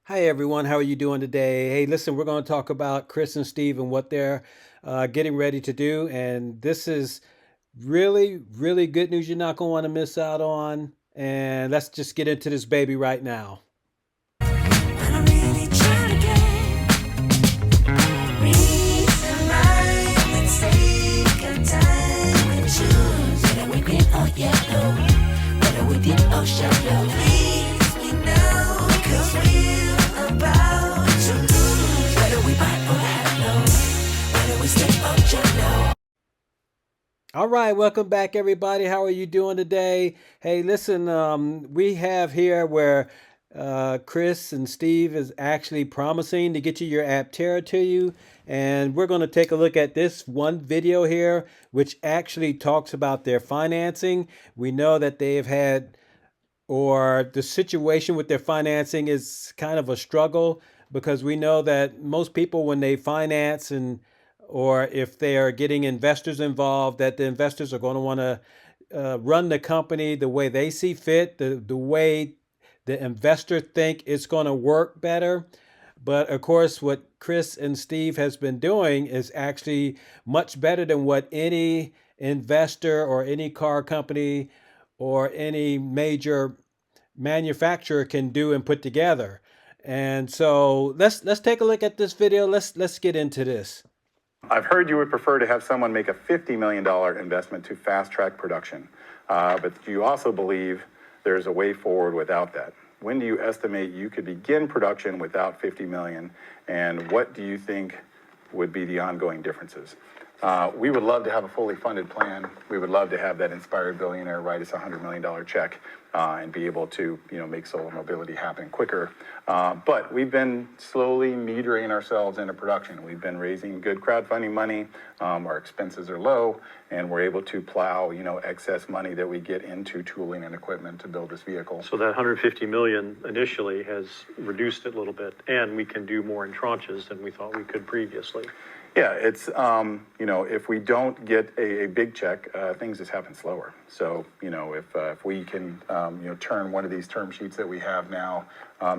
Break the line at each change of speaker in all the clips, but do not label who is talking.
Hi everyone, how are you doing today? Hey, listen, we're going to talk about Chris and Steve and what they're getting ready to do. And this is really, really good news you're not going to want to miss out on. And let's just get into this baby right now.
I'm really trying to get reason right. Let's take our time and choose whether we green or yellow, whether we deep or shallow. Please me now, 'cause we're about to lose. Whether we buy or hello, whether we stay or jello.
All right, welcome back, everybody. How are you doing today? Hey, listen, we have here where Chris and Steve is actually promising to get you your Aptera to you. And we're going to take a look at this one video here, which actually talks about their financing. We know that they have had, or the situation with their financing is kind of a struggle because we know that most people, when they finance and or if they are getting investors involved, that the investors are going to want to run the company the way they see fit, the way the investor think it's going to work better. But of course, what Chris and Steve has been doing is actually much better than what any investor or any car company or any major manufacturer can do and put together. And so let's take a look at this video. Let's get into this.
I've heard you would prefer to have someone make a $50 million investment to fast track production, but you also believe there's a way forward without that. When do you estimate you could begin production without 50 million, and what do you think would be the ongoing differences? We would love to have a fully funded plan. We would love to have that inspired billionaire write us a $100 million check and be able to, make solar mobility happen quicker. But we've been slowly metering ourselves into production. We've been raising good crowdfunding money. Our expenses are low, and we're able to plow, excess money that we get into tooling and equipment to build this vehicle.
So that 150 million initially has reduced it a little bit, and we can do more in tranches than we thought we could previously.
Yeah, it's, if we don't get a big check, things just happen slower. So, if we can, turn one of these term sheets that we have now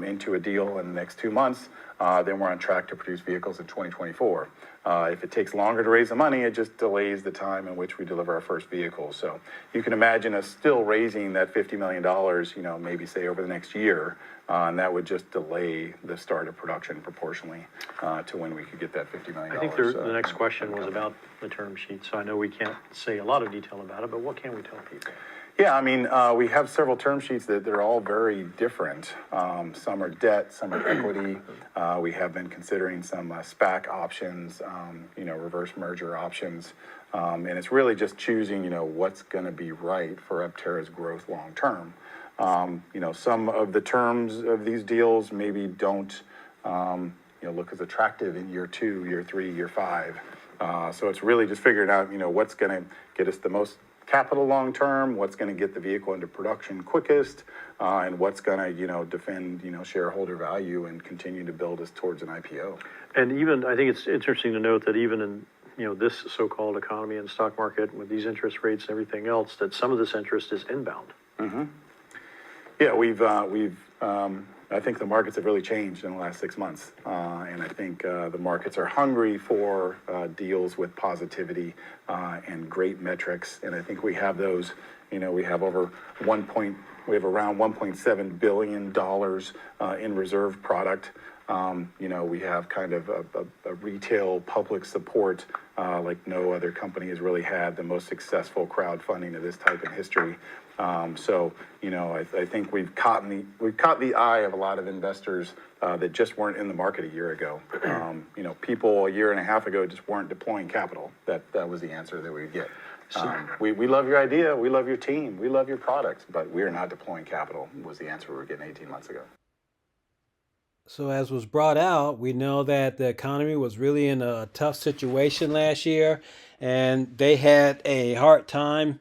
into a deal in the next 2 months, then we're on track to produce vehicles in 2024. If it takes longer to raise the money, it just delays the time in which we deliver our first vehicle. So you can imagine us still raising that $50 million, maybe say over the next year, and that would just delay the start of production proportionally to when we could get that $50 million.
I think the next question was about the term sheet, so I know we can't say a lot of detail about it, but what can we tell people?
Yeah, I mean, we have several term sheets that they're all very different. Some are debt, some are equity. We have been considering some SPAC options, reverse merger options. And it's really just choosing, what's going to be right for Aptera's growth long term. Some of the terms of these deals maybe don't, look as attractive in year 2, year 3, year 5. So it's really just figuring out, what's going to get us the most capital long term, what's going to get the vehicle into production quickest, and what's going to, defend, shareholder value and continue to build us towards an IPO.
And even, I think it's interesting to note that even in, this so-called economy and stock market with these interest rates and everything else, that some of this interest is inbound.
Mm-hmm. Yeah, I think the markets have really changed in the last 6 months. And I think the markets are hungry for deals with positivity and great metrics. And I think we have those, we have we have around $1.7 billion in reserve product. We have kind of a retail public support like no other company has really had, the most successful crowdfunding of this type in history. I think we've caught the eye of a lot of investors that just weren't in the market a year ago. People a year and a half ago just weren't deploying capital. That was the answer that we would get. We love your idea, we love your team, we love your product, but we are not deploying capital was the answer we were getting 18 months ago.
So as was brought out, we know that the economy was really in a tough situation last year, and they had a hard time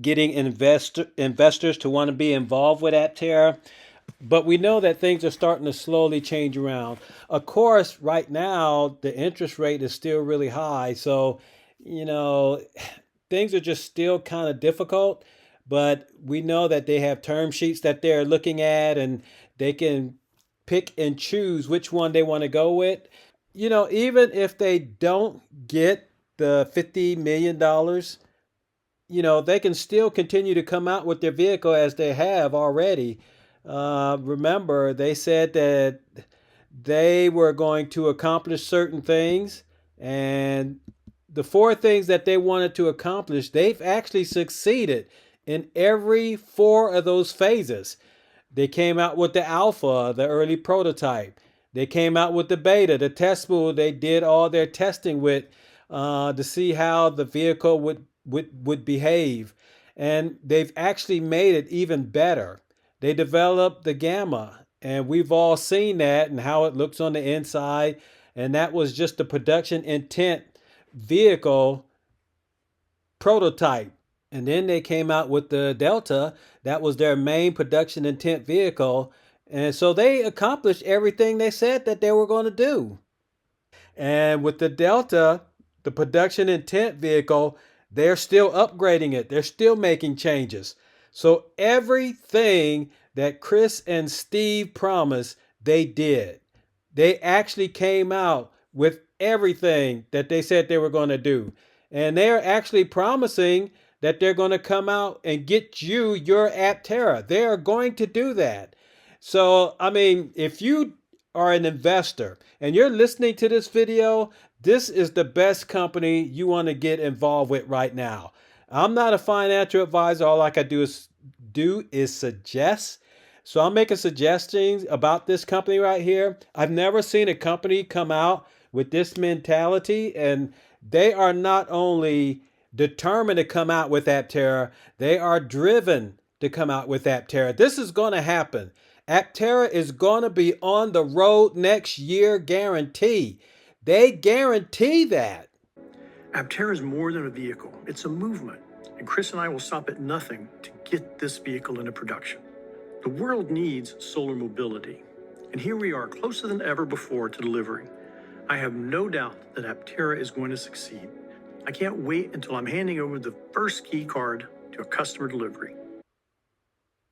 getting investors to want to be involved with Aptera. But we know that things are starting to slowly change around. Of course, right now, the interest rate is still really high. So, things are just still kind of difficult. But we know that they have term sheets that they're looking at, and they can pick and choose which one they want to go with. Even if they don't get the $50 million, they can still continue to come out with their vehicle as they have already. Remember, they said that they were going to accomplish certain things, and the four things that they wanted to accomplish, they've actually succeeded in every four of those phases. They came out with the alpha, the early prototype. They came out with the beta, the test pool. They did all their testing with to see how the vehicle would behave. And they've actually made it even better. They developed the gamma, and we've all seen that and how it looks on the inside. And that was just the production intent vehicle prototype. And then they came out with the Delta. That was their main production intent vehicle. And so they accomplished everything they said that they were going to do. And with the Delta, the production intent vehicle, they're still upgrading it. They're still making changes. So everything that Chris and Steve promised, they did. They actually came out with everything that they said they were going to do. And they're actually promising that they're going to come out and get you your Aptera. They are going to do that. So, I mean, if you are an investor and you're listening to this video, this is the best company you want to get involved with right now. I'm not a financial advisor. All I can do is suggest. So I'm making suggestions about this company right here. I've never seen a company come out with this mentality, and they are not only determined to come out with Aptera, they are driven to come out with Aptera. This is going to happen. Aptera is going to be on the road next year, guarantee. They guarantee that.
Aptera is more than a vehicle. It's a movement. And Chris and I will stop at nothing to get this vehicle into production. The world needs solar mobility. And here we are, closer than ever before to delivery. I have no doubt that Aptera is going to succeed. I can't wait until I'm handing over the first key card to a customer delivery.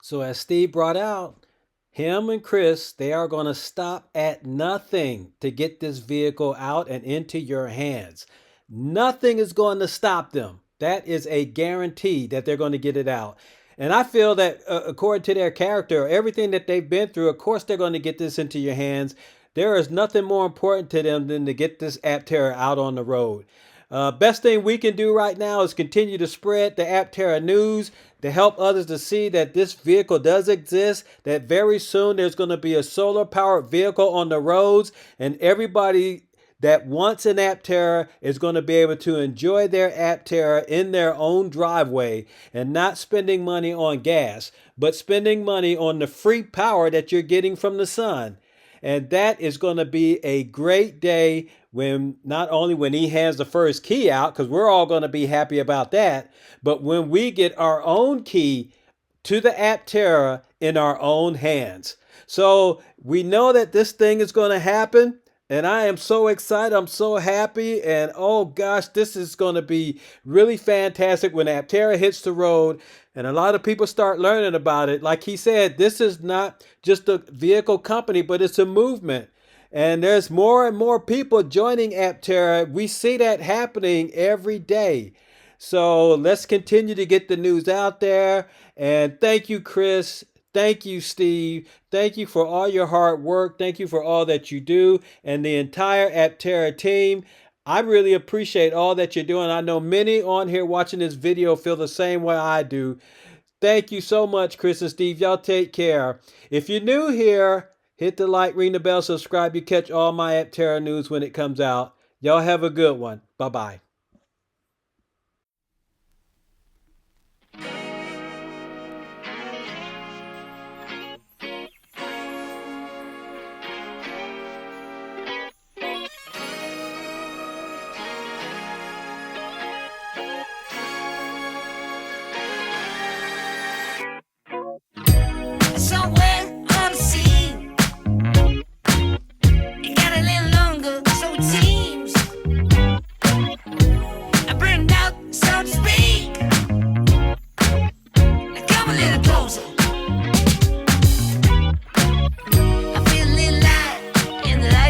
So as Steve brought out, him and Chris, they are going to stop at nothing to get this vehicle out and into your hands. Nothing is going to stop them. That is a guarantee that they're going to get it out. And I feel that according to their character, everything that they've been through, of course, they're going to get this into your hands. There is nothing more important to them than to get this Aptera out on the road. Best thing we can do right now is continue to spread the Aptera news to help others to see that this vehicle does exist, that very soon there's going to be a solar powered vehicle on the roads, and everybody that wants an Aptera is going to be able to enjoy their Aptera in their own driveway and not spending money on gas, but spending money on the free power that you're getting from the sun. And that is going to be a great day when not only when he hands the first key out, because we're all going to be happy about that, but when we get our own key to the Aptera in our own hands. So we know that this thing is going to happen. And I am so excited. I'm so happy. And oh gosh, this is going to be really fantastic when Aptera hits the road and a lot of people start learning about it. Like he said, this is not just a vehicle company, but it's a movement. And there's more and more people joining Aptera. We see that happening every day. So let's continue to get the news out there. And thank you, Chris. Thank you, Steve. Thank you for all your hard work. Thank you for all that you do. And the entire Aptera team, I really appreciate all that you're doing. I know many on here watching this video feel the same way I do. Thank you so much, Chris and Steve. Y'all take care. If you're new here, hit the like, ring the bell, subscribe. You catch all my Aptera news when it comes out. Y'all have a good one. Bye-bye.
Somewhere on the sea, it got a little longer, so it seems.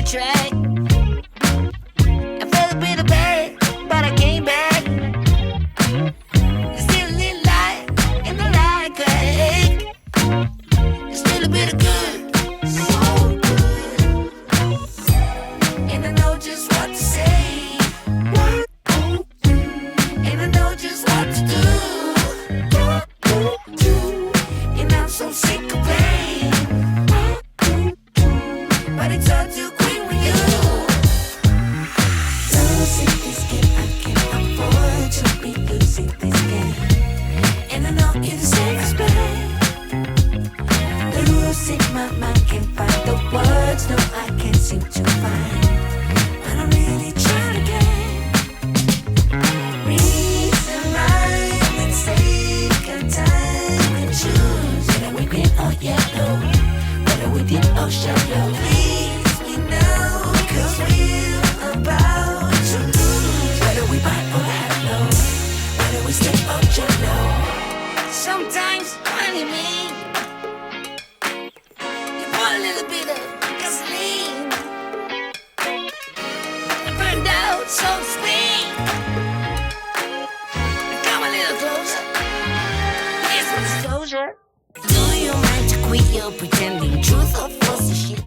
track. I felt a bit of bad, but I came back. There's still a little light in the light crack. There's still a bit of good, so good. And I know just what to say. And I know just what to do. And I'm so sick of pain. But it's all too quick with you. Losing this game, I can't afford to be losing this game. And I know you're the same as me. Losing my mind, can't find the words. No, I can't seem to find. But I'm really trying again. Reason, rhyme, and take a time and choose. Whether we green or yellow, whether we deep or shallow. Please me now, 'cause we're about to lose. Whether we buy or hello, whether we stay or jello. Sometimes, funny me, you put a little bit of gasoline. I burned out, so to speak. Come a little closer. Here's some disclosure. Do you mind to quit your pretending truth or false shit?